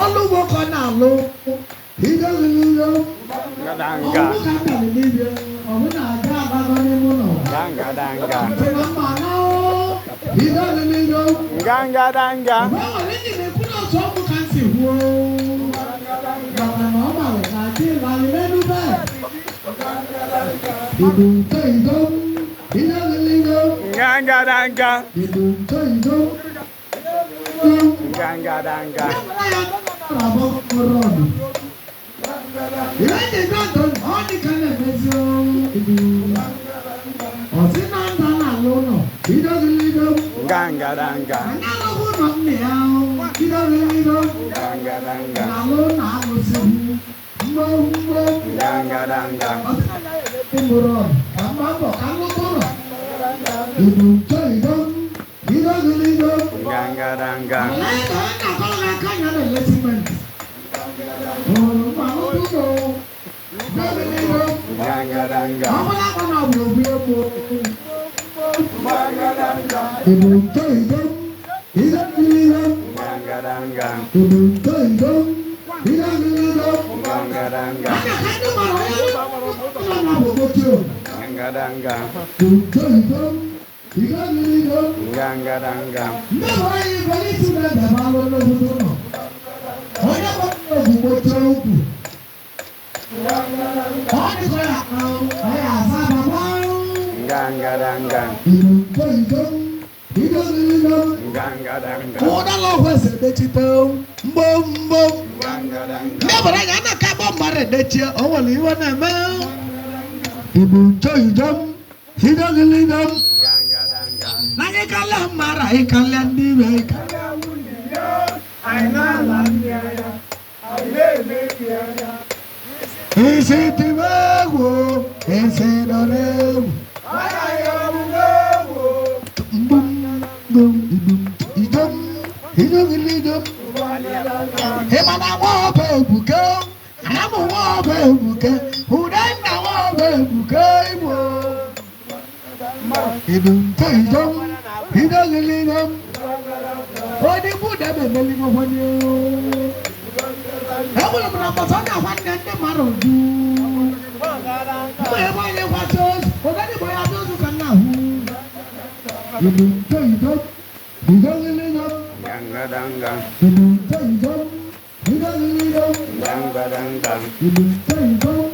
Oluwoko na lo. Ida lilo. Gadanga. Oluwoko na lilo. Omuna aja abagoni muno. Danga danga. Tena mana o. Ida lilo. Ganga danga. Bawo ni ni kuno so mu kan si wo. Baba no ma we ka ti la ni menu be. Idu teido. Ida lilo. Ganga danga. Idu teido. Ganga danga. Bravo Corona. Ilé ìgbàdàn ọ̀dí kalẹ̀ fẹ́sẹ̀ ìdú. Ọ̀sìn náà ń dáná lọ́nà ìdọ́gìlídọ́. Ganga danga. Àyàlọ́wọ́ nà ń nìyà ìdọ́gìlídọ́. Ganga danga. Nàlọ́ nà àlùsí mbọ́ mbọ́. Ganga danga. Ọ̀sìn náà yẹ ìmúrọ̀ kàmbá bọ̀ kálọ́ bọ̀rọ̀. Ìdú tó ìdọ́ ìdọ́gìlídọ́. Ganga danga. Àlàyé kan náà kọ́ ọ́ ká kányà lè lẹ́sìmẹ̀ntì. Ganga danga. Ganga danga. Ganga danga. Ganga danga. Ganga danga. Ganga danga. Ganga danga. Oda lo wese de chito mbom mbom. Ganga danga. Nebara ya na ka bom mare de chia o wali wa na ma. Ibu joidom hidagilidom. Ganga danga. Na ye kala mara e kala ni we kala Aina landia. Alele dia. ese te vago ese dorevo. Mbom mbom idom hidagilidom. He mana wo be buka. Ana mo wo be buka. Udai na wo be buka mo. Idum idom hidagilidom. Odi buda be meli mo wani. Ewolo na pasana wande nde marodu. Boye boye watos. Ogani boye adozu kana hu. Idum idom hidagilidom. Ganga danga. Idum idom hidagilidom. Ganga danga. Idum idom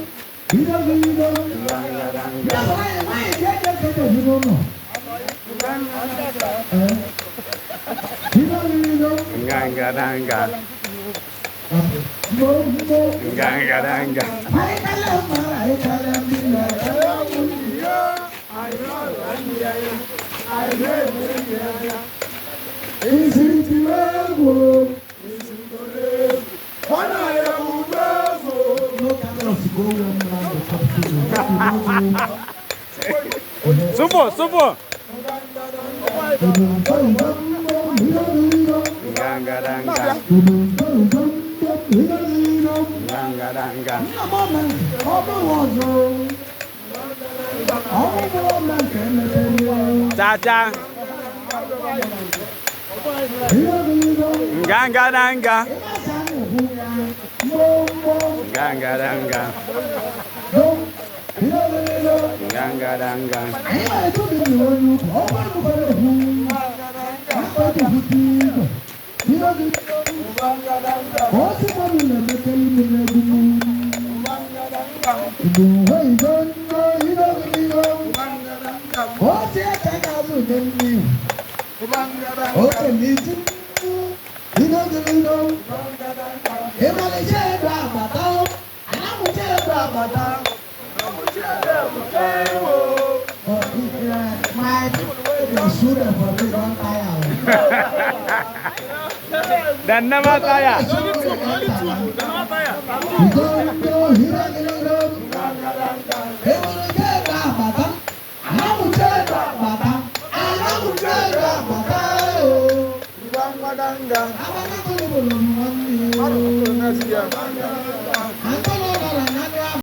hidagilidom. Ganga danga. Ganga danga. Ganga danga. Supo, supo. Ganga danga. Ganga danga. Cha-cha. Ganga danga. Ganga danga. Ganga danga. Dan nama saya.